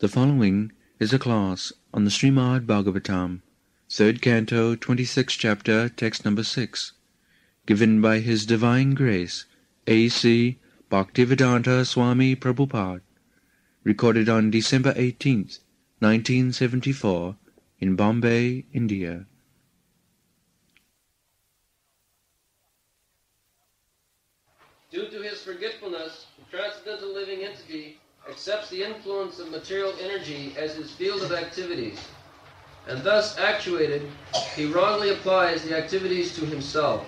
The following is a class on the Srimad Bhagavatam, 3rd Canto, 26th Chapter, Text number 6, given by His Divine Grace, A.C. Bhaktivedanta Swami Prabhupada, recorded on December 18th, 1974, in Bombay, India. Due to his forgetfulness, the transcendental living entity accepts the influence of material energy as his field of activities, and thus actuated, he wrongly applies the activities to himself.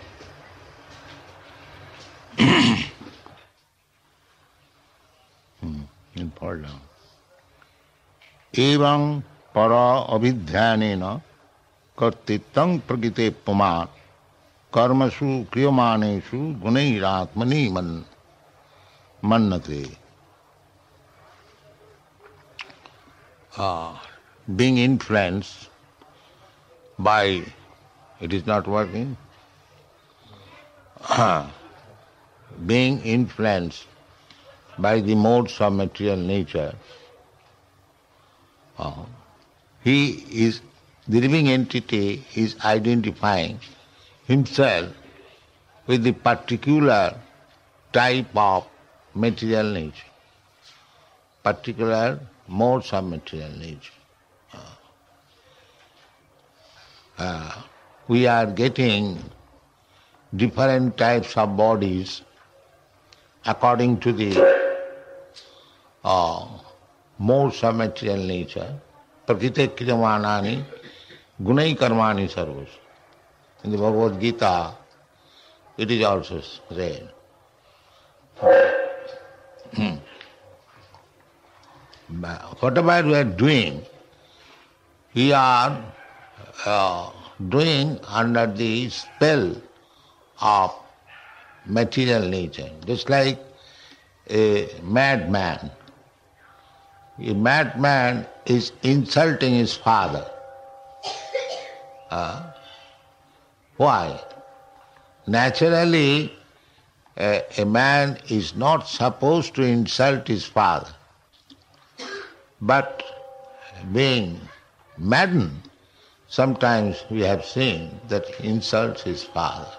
Important. Evam para avidhyanena kartitang prakite pumat karmasu kriyamaneshu gunairatmani mannate. Being influenced by, it is not working, being influenced by the modes of material nature, the living entity is identifying himself with the particular type of material nature, particular modes of material nature. We are getting different types of bodies according to the modes of material nature. Prakriti kriyamanani gunai karmani sarvas. In the Bhagavad Gita, it is also said. Whatever we are doing, we are doing under the spell of material nature. Just like a madman. A madman is insulting his father. Why? Naturally, a man is not supposed to insult his father. But being maddened, sometimes we have seen that he insults his father.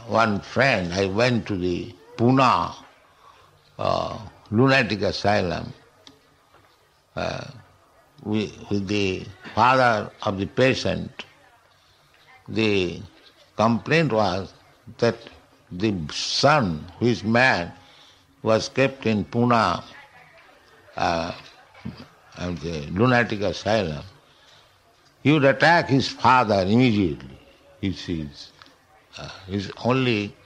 One friend, I went to the Pune lunatic asylum with the father of the patient. The complaint was that the son, who is mad, was kept in Pune the lunatic asylum. He would attack his father immediately, he sees. His only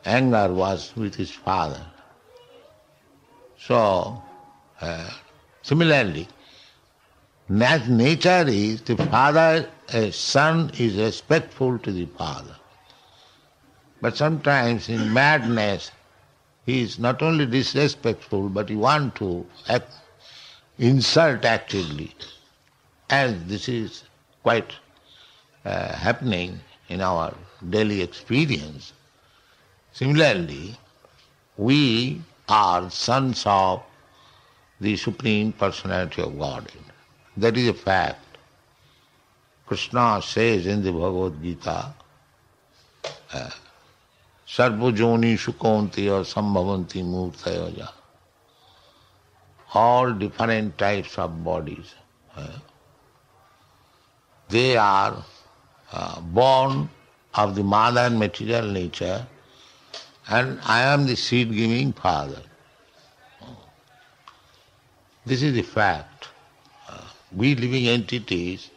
anger was with his father. So, similarly, nature is the father, a son is respectful to the father. But sometimes in madness, he is not only disrespectful, but he wants to insult actively. As this is quite happening in our daily experience. Similarly, we are sons of the Supreme Personality of Godhead. That is a fact. Krishna says in the Bhagavad Gita, Sarvajoni Shukontiya Sambhavanti Murtaya. All different types of bodies. They are born of the mother material nature, and I am the seed-giving father. This is the fact. We living entities,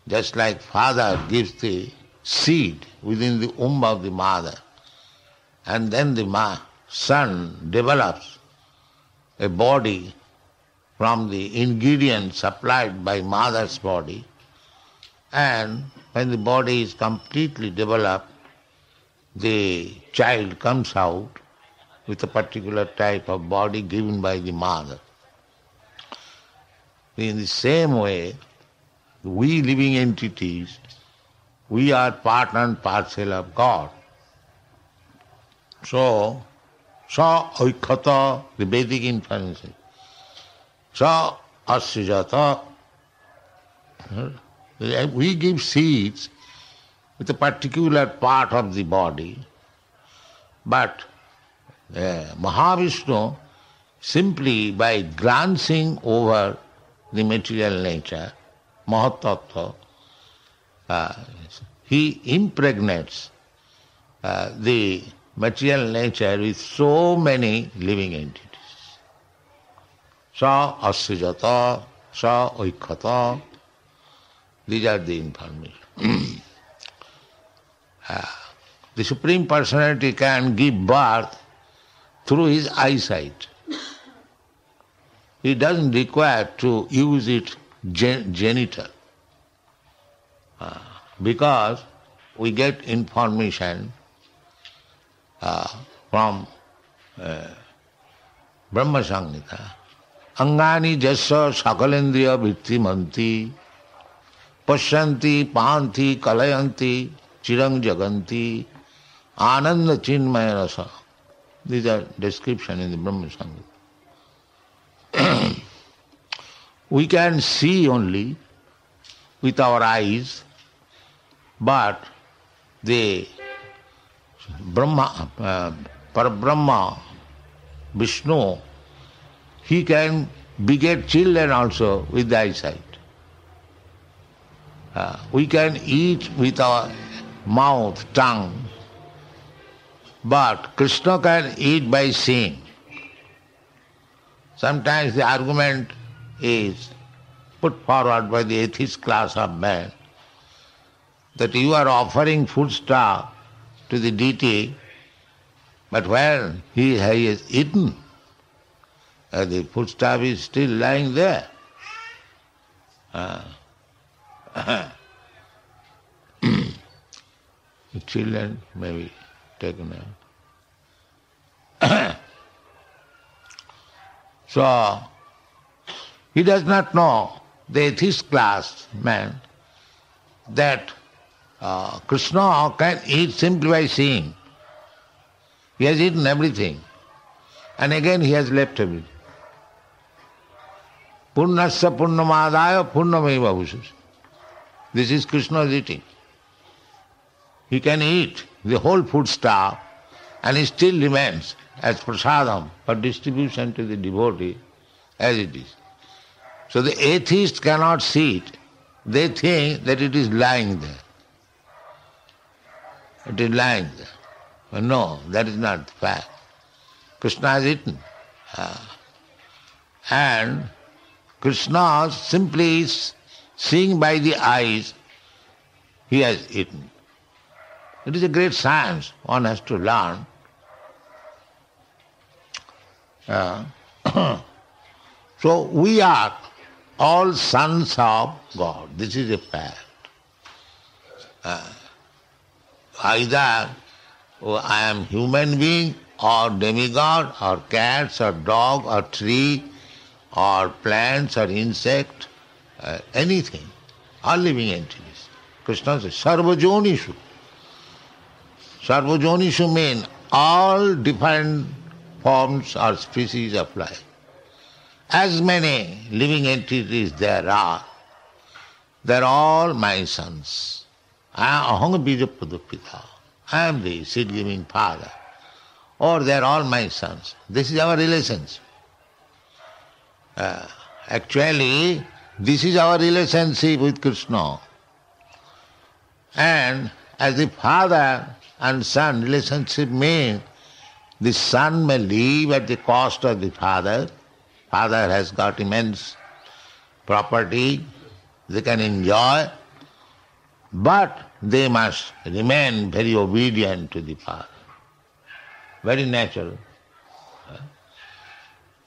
just like father gives the seed within the womb of the mother, and then the son develops a body from the ingredients supplied by mother's body, and when the body is completely developed, the child comes out with a particular type of body given by the mother. In the same way, we living entities we are part and parcel of God. So, sa oikhata, the Vedic information, sa asrijata, we give seeds with a particular part of the body, but Mahavishnu, simply by glancing over the material nature, Mahatattva, he impregnates the material nature with so many living entities. Sa asrijata, sa oikhata, these are the information. The Supreme Personality can give birth through his eyesight. He doesn't require to use it genital. Because we get information from Brahma Samhita. Angani jasa sakalendriya vritti pasyanti panti kalayanti chirang jaganti ananda chinmaya rasa. These are descriptions in the Brahma Samhita. We can see only with our eyes, but the Brahma, Parabrahma, Vishnu, he can beget children also with the eyesight. We can eat with our mouth, tongue, but Krishna can eat by seeing. Sometimes the argument is put forward by the atheist class of men that you are offering foodstuff to the deity, but when he has eaten, the foodstuff is still lying there. The children may be taken out. So, he does not know, the atheist class man, that Krishna can eat simply by seeing. He has eaten everything, and again he has left everything. Purnasya purnamadaya purnameva bhushas. This is Krishna's eating. He can eat the whole foodstuff and it still remains as prasadam for distribution to the devotee as it is. So the atheists cannot see it. They think that it is lying there. It is lying there. But no, that is not the fact. Krishna has eaten. And Krishna simply is seeing by the eyes, he has eaten. It is a great science one has to learn. So we are all sons of God. This is a fact. Either I am human being or demigod or cats or dog or tree or plants or insect, anything, all living entities. Krishna says, Sarvajonishu. Sarvajonishu means all different forms or species of life. As many living entities there are, they are all my sons. Aham bija pradupita. I am the seed-giving father. Or they are all my sons. This is our relationship. Actually, this is our relationship with Krishna. And as the father and son relationship means, the son may live at the cost of the father. Father has got immense property, they can enjoy, but they must remain very obedient to the father. Very natural.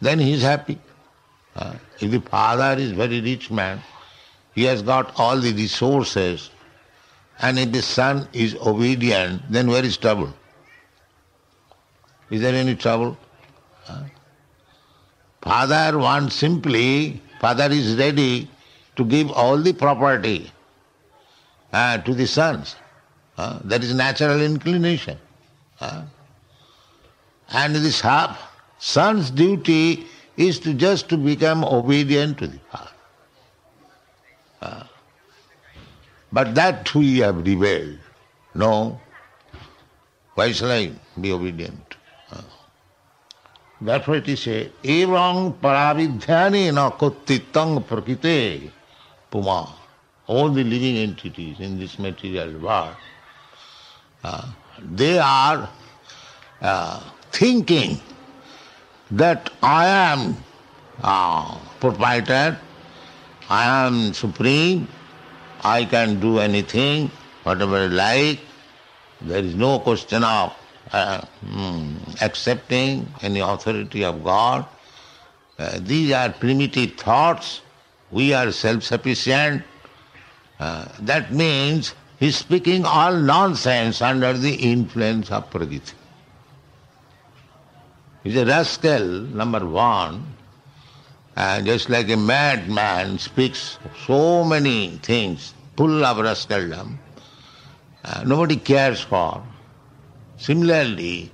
Then he is happy. If the father is very rich man, he has got all the resources, and if the son is obedient, then where is trouble? Is there any trouble? Father wants simply, father is ready to give all the property to the sons. That is natural inclination. And the son's duty is just to become obedient to the father. But that we have rebelled. No, why shall I be obedient? That's what he said. Evam paravidhyani na kottitang prakite puma. All the living entities in this material world, they are thinking that I am proprietor, I am supreme, I can do anything, whatever I like. There is no question of accepting any authority of God. These are primitive thoughts. We are self-sufficient. That means he's speaking all nonsense under the influence of Prakriti. He's a rascal, number one, and just like a madman speaks so many things, full of rascaldom, nobody cares for. Similarly,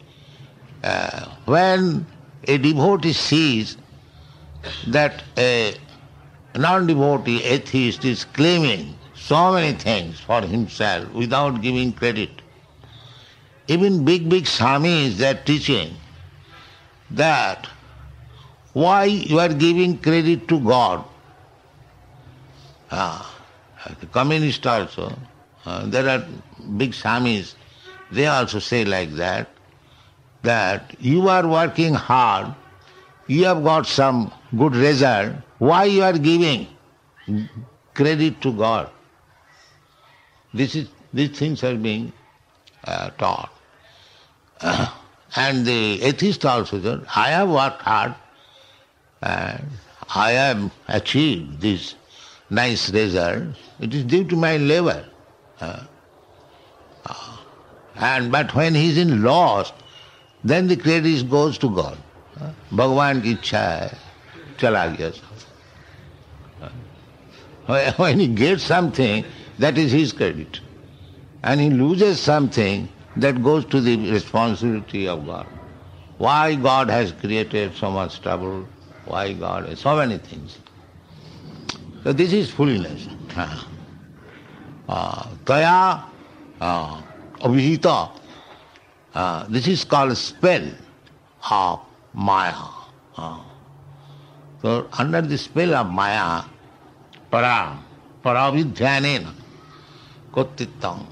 when a devotee sees that a non-devotee atheist is claiming so many things for himself without giving credit, even big swamis are teaching that why you are giving credit to God. The communists also, there are big swamis, they also say like that you are working hard, you have got some good result, why you are giving credit to God? These things are being taught. And the atheist also said, I have worked hard and I have achieved this nice result. It is due to my labor. But when he is in loss, then the credit goes to God. Bhagavan ki ichha hai, chala gaya sab. When he gets something, that is his credit. And he loses something, that goes to the responsibility of God. Why God has created so much trouble? Why God has so many things? So this is foolishness. Taya abhihita. This is called spell of Maya. So under the spell of Maya, paravidhyanena kottittam,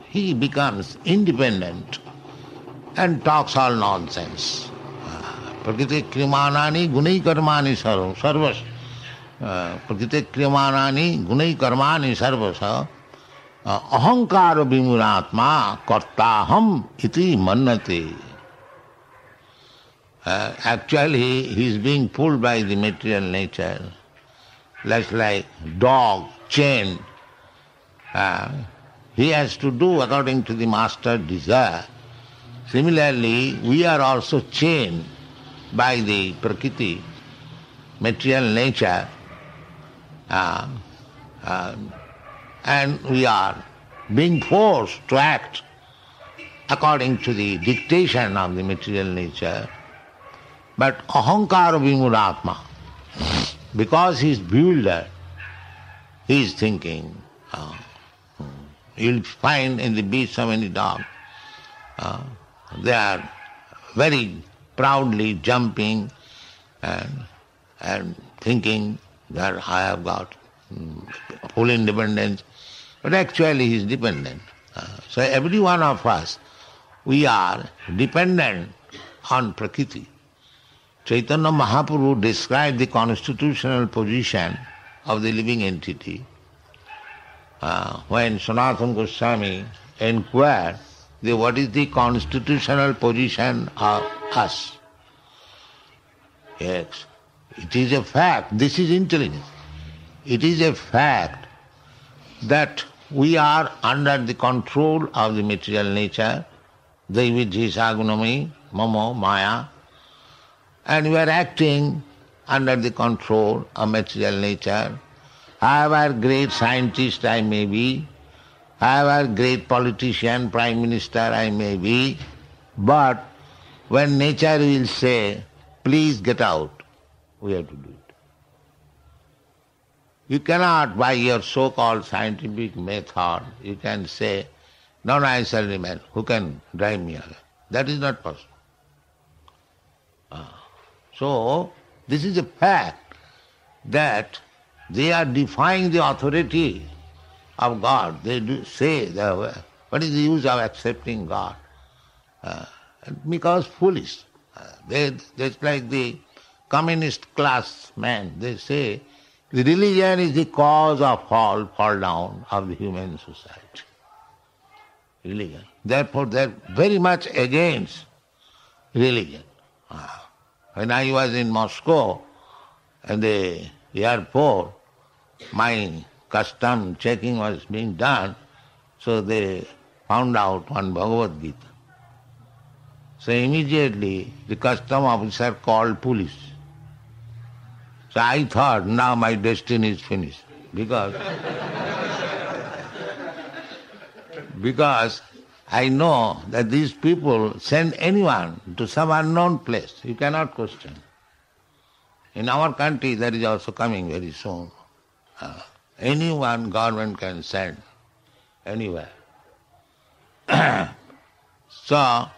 he becomes independent and talks all nonsense. Prakriti kriyamanani gunai karmani sarvas. Prakriti kriyamanani gunai karmani sarvas. Ahankara vimuratma kartaham iti mannate. Actually, he is being pulled by the material nature, like dog chained. He has to do according to the master's desire. Similarly, we are also chained by the Prakriti, material nature, and we are being forced to act according to the dictation of the material nature. But ahankara vimuratma, because he is bewildered, he is thinking. You'll find in the beach so many dogs. They are very proudly jumping and thinking that I have got full independence. But actually he is dependent. So every one of us, we are dependent on Prakriti. Chaitanya Mahaprabhu described the constitutional position of the living entity. When Sanatana Goswami inquired what is the constitutional position of us. Yes, it is a fact, this is intelligence. It is a fact that we are under the control of the material nature, Daividhisagunami, Mamo, Maya, and we are acting under the control of material nature. However great scientist I may be, however great politician, prime minister I may be, but when nature will say, please get out, we have to do it. You cannot, by your so-called scientific method, you can say, no, I shall remain. Who can drive me away? That is not possible. So, this is a fact that they are defying the authority of God. They do say, what is the use of accepting God? Because foolish. That's like the communist class men. They say the religion is the cause of fall down of the human society. Religion. Therefore, they are very much against religion. When I was in Moscow, at the airport, my custom checking was being done, so they found out one Bhagavad Gita. So immediately the custom officer called police. So I thought, now my destiny is finished, because I know that these people send anyone to some unknown place. You cannot question. In our country, that is also coming very soon. Anyone government can send anywhere. So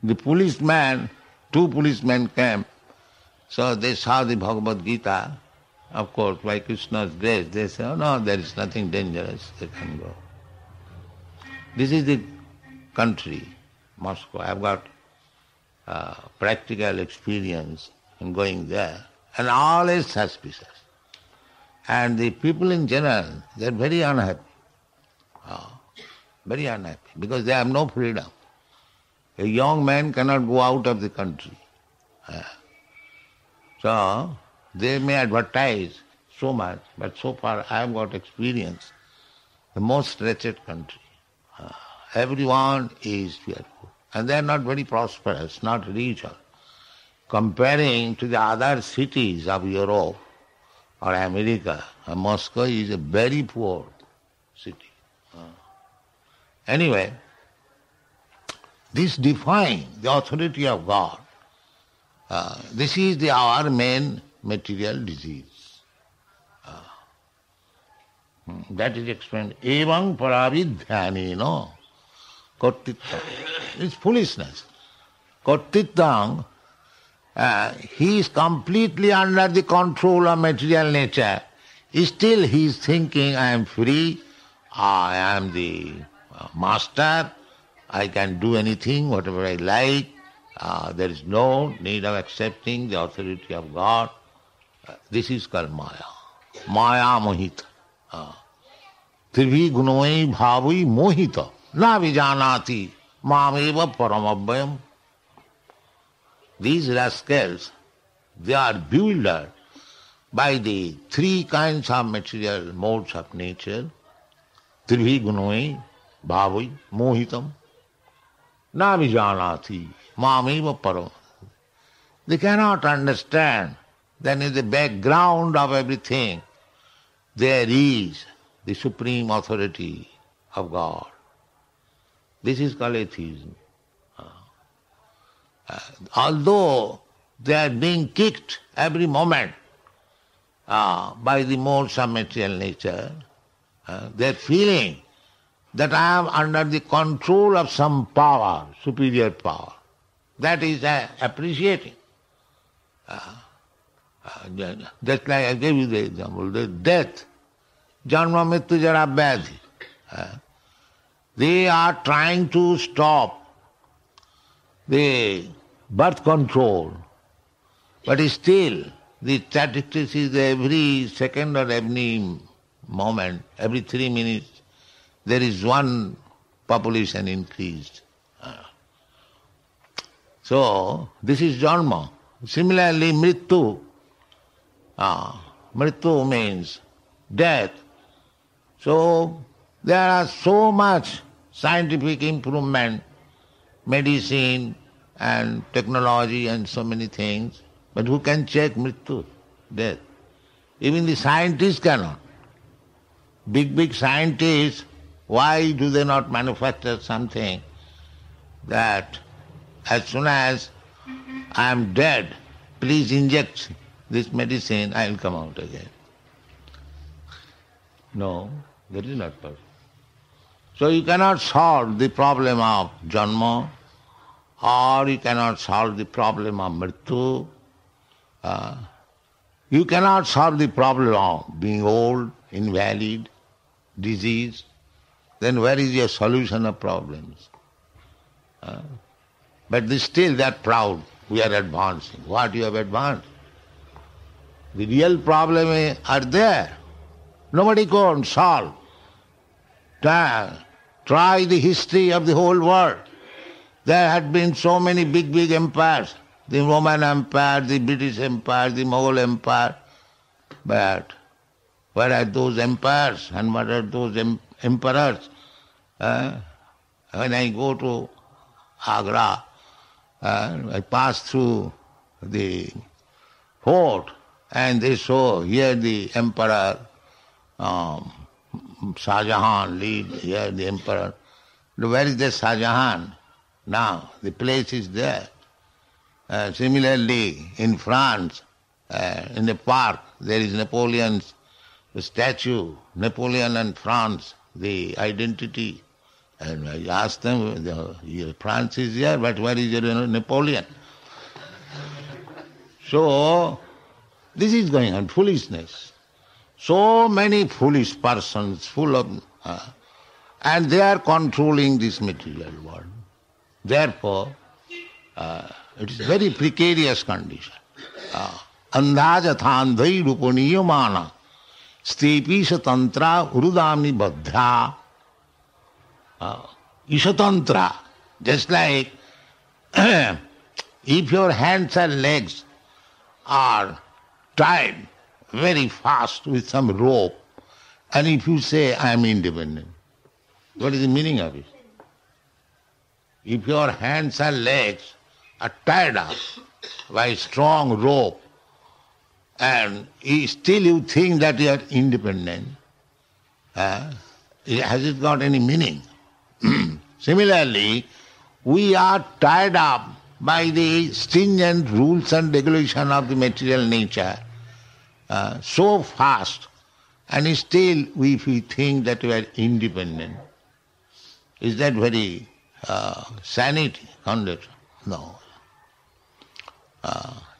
the policeman, 2 policemen came. So they saw the Bhagavad Gita. Of course, by Krishna's grace, they say, oh no, there is nothing dangerous, they can go. This is the country, Moscow. I have got practical experience in going there, and all is suspicious. And the people in general, they are very unhappy. Very unhappy, because they have no freedom. A young man cannot go out of the country. So they may advertise so much, but so far I have got experience. The most wretched country. Everyone is fearful. And they are not very prosperous, not rich. Comparing to the other cities of Europe or America, Moscow is a very poor city. Anyway, this defying the authority of God, this is our main material disease. That is explained. Evang paravidhyanena kartittam. It's foolishness. Kartittam, he is completely under the control of material nature. Still he is thinking, I am free, I am the master, I can do anything, whatever I like. There is no need of accepting the authority of God. This is called Maya. Maya mohita. Tribhi gunoi bhavai mohita. Na vijanati mameva paramabhyam. These rascals, they are bewildered by the 3 kinds of material modes of nature. Tribhi gunoi bhavai mohitam. Na vijanati mameva param. They cannot understand that in the background of everything there is the supreme authority of God. This is called atheism. Although they are being kicked every moment by the modes of material nature, they are feeling that I am under the control of some power, superior power. That is appreciating. Just like I gave you the example, the death, janma mrityu jara vyadhi. They are trying to stop the birth control, but still the statistics is every second or every moment, every 3 minutes, there is one population increased. So, this is janma. Similarly, mrityu. Mrityu means death. So, there are so much scientific improvement, medicine and technology and so many things, but who can check mrityu, death? Even the scientists cannot. Big scientists, Why do they not manufacture something that as soon as I am dead, please inject this medicine, I will come out again? No, that is not possible. So you cannot solve the problem of janma, or you cannot solve the problem of mrityu. You cannot solve the problem of being old, invalid, disease. Then where is your solution of problems? But still they are proud. We are advancing. What you have advanced? The real problem are there. Nobody can solve. Try the history of the whole world. There had been so many big empires. The Roman Empire, the British Empire, the Mughal Empire. But where are those empires and what are those emperors? When I go to Agra, I pass through the fort and they show here the emperor Shah Jahan lived here, the emperor. Where is the Shah Jahan? Now, the place is there. Similarly, in France, in the park, there is Napoleon's statue, Napoleon and France, the identity. And I asked them, France is here, but where is your Napoleon? So, this is going on, foolishness. So many foolish persons, full of, and they are controlling this material world. Therefore, it is very precarious condition. Andhajathandhai rupaniyamana stepi satantra urudami badhya. Isatantra, just like if your hands and legs are tied very fast with some rope, and if you say, I am independent, what is the meaning of it? If your hands and legs are tied up by a strong rope, and still you think that you are independent, has it got any meaning? Similarly, we are tied up by the stringent rules and regulations of the material nature so fast, and still we think that we are independent. Is that very sanity conduct? No.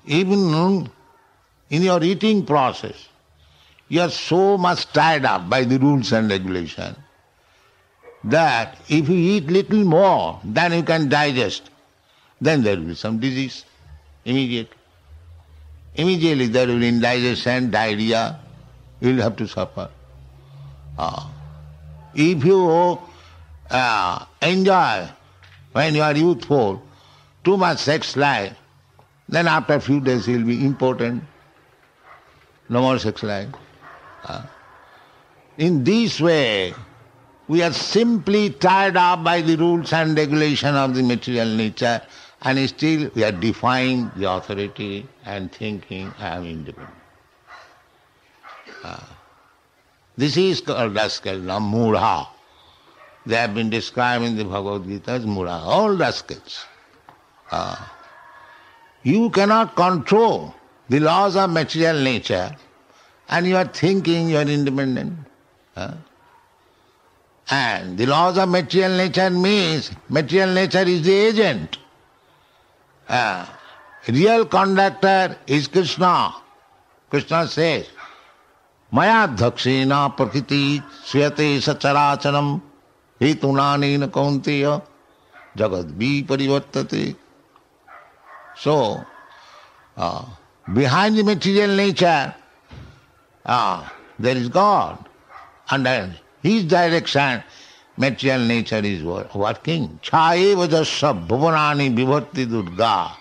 Even in your eating process, you are so much tied up by the rules and regulations that if you eat little more than you can digest, then there will be some disease immediately. Immediately there will be indigestion, diarrhea, you will have to suffer. If you enjoy, when you are youthful, too much sex life, then after a few days you will be impotent, no more sex life. In this way, we are simply tied up by the rules and regulation of the material nature, and still we are defying the authority and thinking, I am independent. This is called rascal, now mudha. They have been described in the Bhagavad Gita as mudha, all rascals. You cannot control the laws of material nature, and you are thinking you are independent. And the laws of material nature means material nature is the agent. Real conductor is Krishna. Krishna says, Maya dhakshena prakriti swayate sacharacharam hetunanena kaunteya jagad viparivartate. So, behind the material nature, there is God. Under His direction, material nature is working. Chāeva jasya bhuvanani vibharti Durga.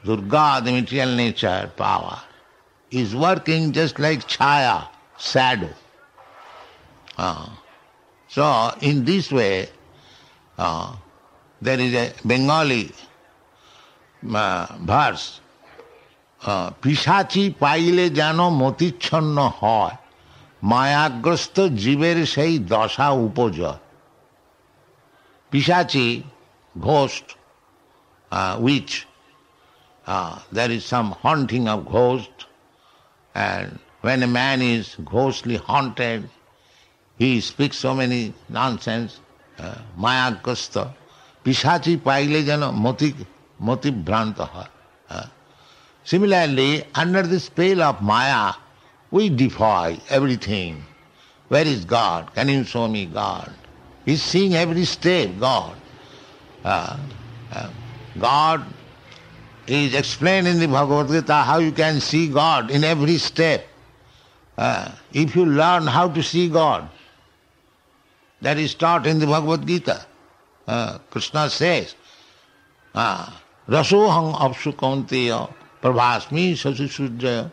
Durga, the material nature, power, is working just like chaya, shadow. So, in this way, there is a Bengali verse, পিশাচি পাইলে যেন মতিচ্ছন্ন হয় মায়াগ্রস্ত জীবের সেই দশা উপজয়. Pishachi, ghost, witch, there is some haunting of ghost, and when a man is ghostly haunted, he speaks so many nonsense, mayagrasta. Pishachi paile jano moti bhranta hoy. Similarly, under the spell of Maya, we defy everything. Where is God? Can you show me God? He's seeing every step, God. God is explained in the Bhagavad Gita how you can see God in every step. If you learn how to see God, that is taught in the Bhagavad Gita. Krishna says, Rasoham apsu kaunteya prabhasmi sasisujjaya.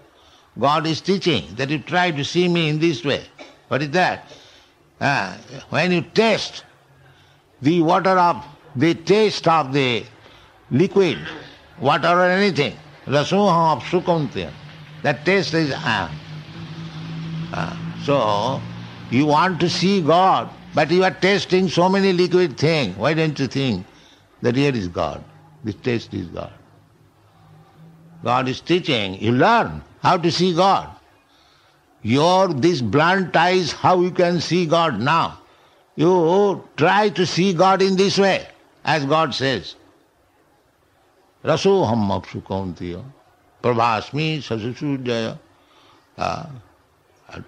God is teaching that you try to see me in this way. What is that? When you taste the taste of the liquid, water or anything, rasoham apsu kaunteya, that taste is so you want to see God, but you are tasting so many liquid things. Why don't you think that here is God? This taste is God. God is teaching. You learn how to see God. This blunt eyes, how you can see God now. You try to see God in this way, as God says. Rasoham apsu kaunteya prabhasmi sasisujjaya.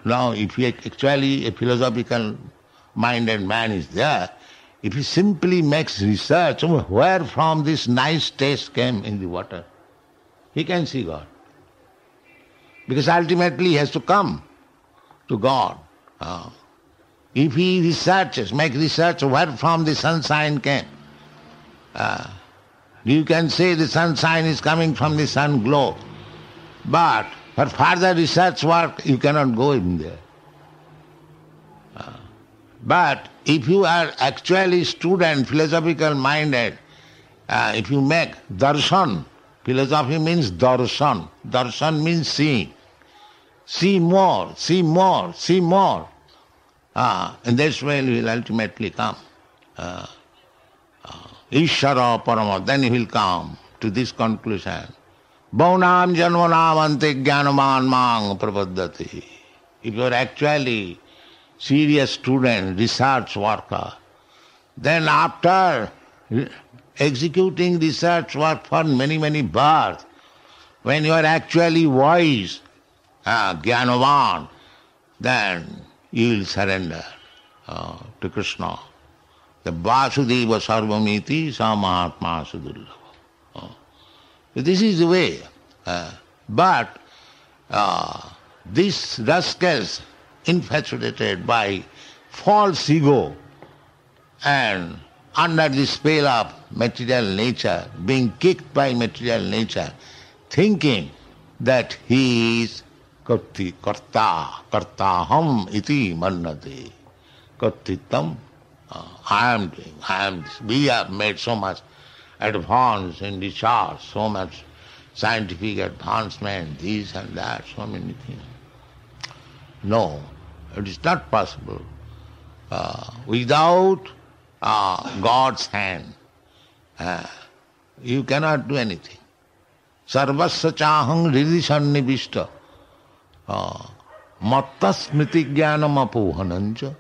Now, if actually a philosophical minded man is there, if he simply makes research where from this nice taste came in the water, he can see God. Because ultimately he has to come to God. If he makes research where from the sunshine came, you can say the sunshine is coming from the sun glow, but for further research work you cannot go in there. But if you are actually student, philosophical minded, if you make darshan, philosophy means darshan. Darshan means seeing. See more, see more, see more. In this way you will ultimately come. Ishara parama, then you will come to this conclusion. Bhaunam janmanam ante jnanaman mang prapaddati. If you are actually serious student, research worker, then after executing research work for many, many births, when you are actually wise, jnanavan, then you will surrender to Krishna. The Vasudeva sarvamiti sa mahatma sudurlabha. This is the way. But these rascals, infatuated by false ego and under the spell of material nature, being kicked by material nature, thinking that he is kartaham iti mannate. Kartitam, I am this. We have made so much advance in research, so much scientific advancement, this and that, so many things. No, it is not possible. Without God's hand, you cannot do anything. Sarvasya chahang ridisannivishta matta smriti jnanam apohanancha.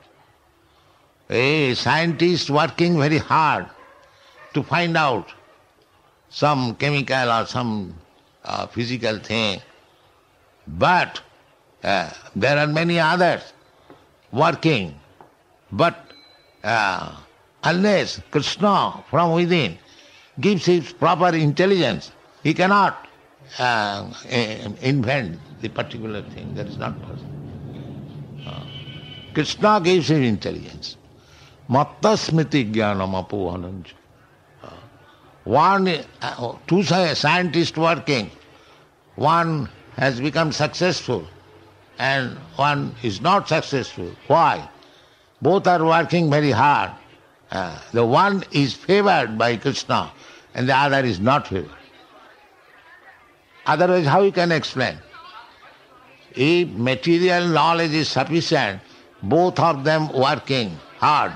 A scientist working very hard to find out some chemical or some physical thing, but there are many others working. But unless Krishna from within gives his proper intelligence, he cannot invent the particular thing. That is not possible. Krishna gives his intelligence. Matta smriti jnanam apohanancha. Two scientists working, one has become successful and one is not successful. Why? Both are working very hard. The one is favored by Krishna and the other is not favored. Otherwise, how you can explain? If material knowledge is sufficient, both of them working hard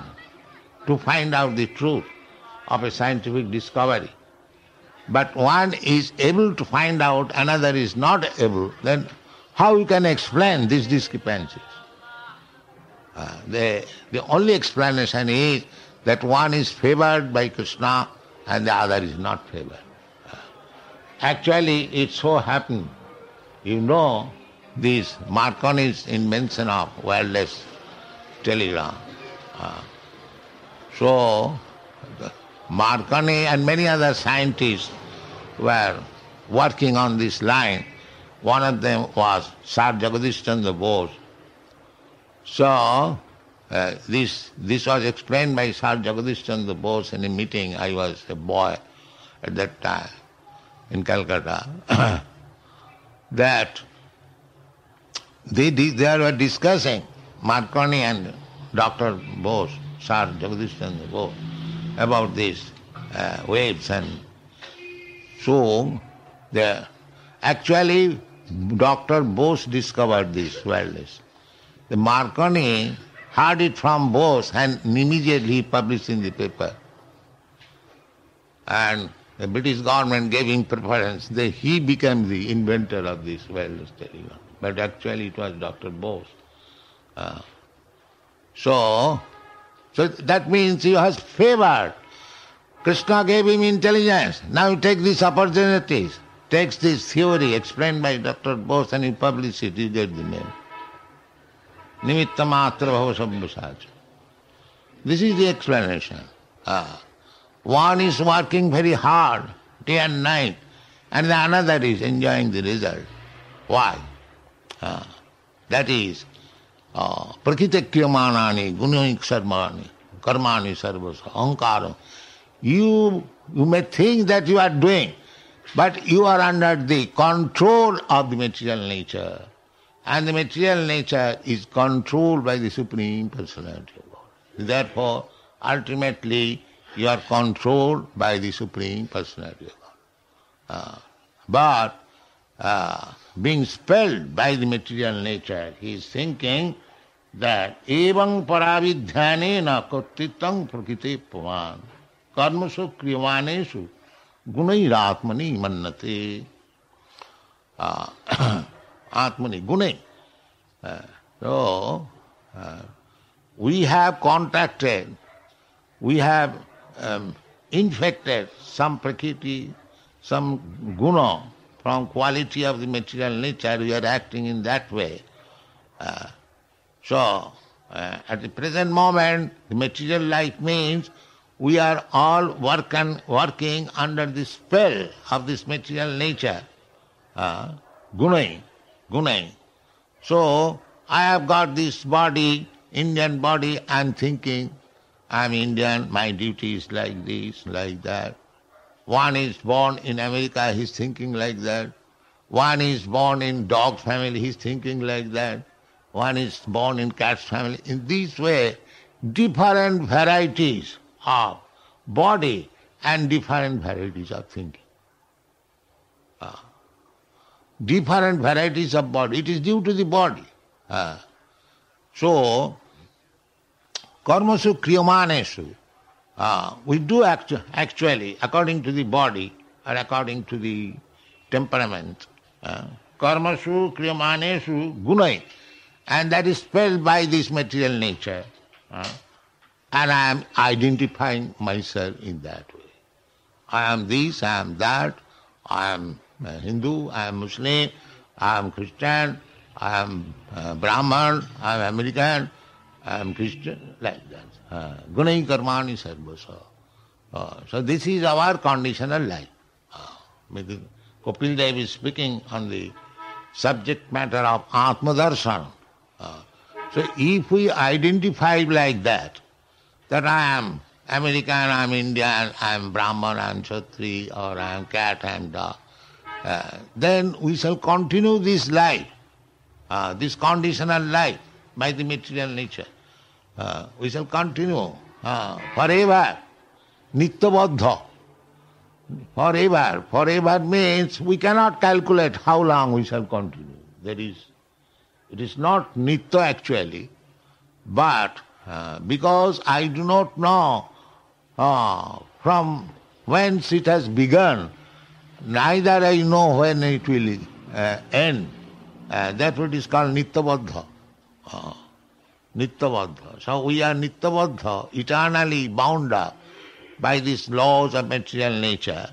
to find out the truth of a scientific discovery. But one is able to find out, another is not able, then how you can explain these discrepancies? The only explanation is that one is favored by Krishna and the other is not favored. Actually, it so happened, this Marconi's invention of wireless telegram. So, Marconi and many other scientists were working on this line. One of them was Sir Jagadish Chandra Bose. So, this was explained by Sir Jagadish Chandra Bose in a meeting. I was a boy at that time in Calcutta. That they were discussing, Marconi and Dr. Bose, Sir Jagadish Chandra Bose, about these waves. And so, actually, Dr. Bose discovered this wireless. The Marconi heard it from Bose and immediately published in the paper. And the British government gave him preference. He became the inventor of this wireless telegram. But actually it was Dr. Bose. So that means he was favored. Krishna gave him intelligence. Now you take these opportunities, takes this theory explained by Dr. Bose and you publish it, you get the name. Nimitta matra bhava sabbhasacha. This is the explanation. One is working very hard, day and night, and the another is enjoying the result. Why? That is prakite kriyamanani gunoik sarmani karmani sarvasa ahankara. You may think that you are doing, but you are under the control of the material nature. And the material nature is controlled by the Supreme Personality of God. Therefore, ultimately, you are controlled by the Supreme Personality of God. But being spelled by the material nature, he is thinking that evang paravidhyanena kartitang prakite pavan karmasu kriyamanesu gunairatmani mannate. Atmani, gunai. So, we have contacted, we have infected some prakriti, some guna from quality of the material nature, we are acting in that way. So, at the present moment, the material life means we are all working under the spell of this material nature. Gunai. So, I have got this body, Indian body, I am thinking, I am Indian, my duty is like this, like that. One is born in America, he is thinking like that. One is born in dog family, he is thinking like that. One is born in cat family. In this way, different varieties of body and different varieties of thinking. Different varieties of body. It is due to the body. So, karmasu kriyamanesu. We do actually, according to the body or according to the temperament. Karmasu kriyamanesu gunai. And that is spelled by this material nature. And I am identifying myself in that way. I am this, I am that, I am Hindu, I am Muslim, I am Christian, I am Brahman, I am American, I am Christian, like that. Gunai karmani sarvasa. So this is our conditional life. Kapil Dev is speaking on the subject matter of Atma Darshan. So if we identify like that I am American, I am Indian, I am Brahman, I am Kshatri, or I am cat, I am dog, then we shall continue this life, this conditional life by the material nature. We shall continue forever, nityabadha. Forever. Forever means we cannot calculate how long we shall continue. There is It is not nitya actually, but because I do not know from whence it has begun, neither I know when it will end. Therefore it is called nitya-baddha. Nitya-baddha. So we are nitya-baddha, eternally bound up by these laws of material nature.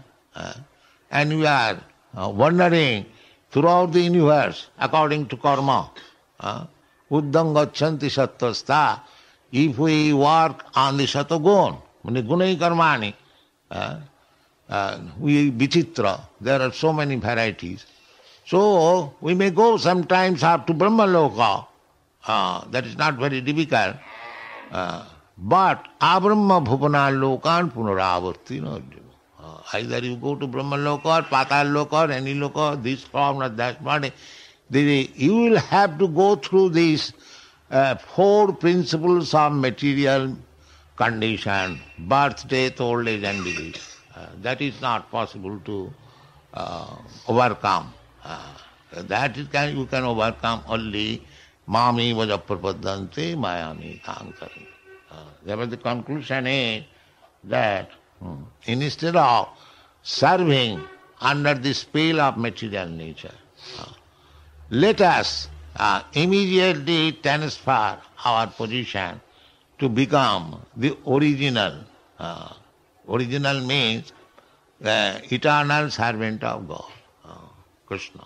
And we are wandering throughout the universe according to karma. Uddam gachanti sattvasta. If we work on the satagun, gunai karmani, we vichitra, there are so many varieties. So we may go sometimes up to Brahmaloka. That is not very difficult. But abrahma bhupana lokan punaravarti. Either you go to Brahmaloka or Patal Loka or any Loka, this form or that body. You will have to go through these four principles of material condition: birth, death, old age and disease. That is not possible to overcome. That you can overcome only mami vajaprapadante mayami thankari. Therefore the conclusion is that instead of serving under the spell of material nature, let us immediately transfer our position to become the original. Original means eternal servant of God, Krishna.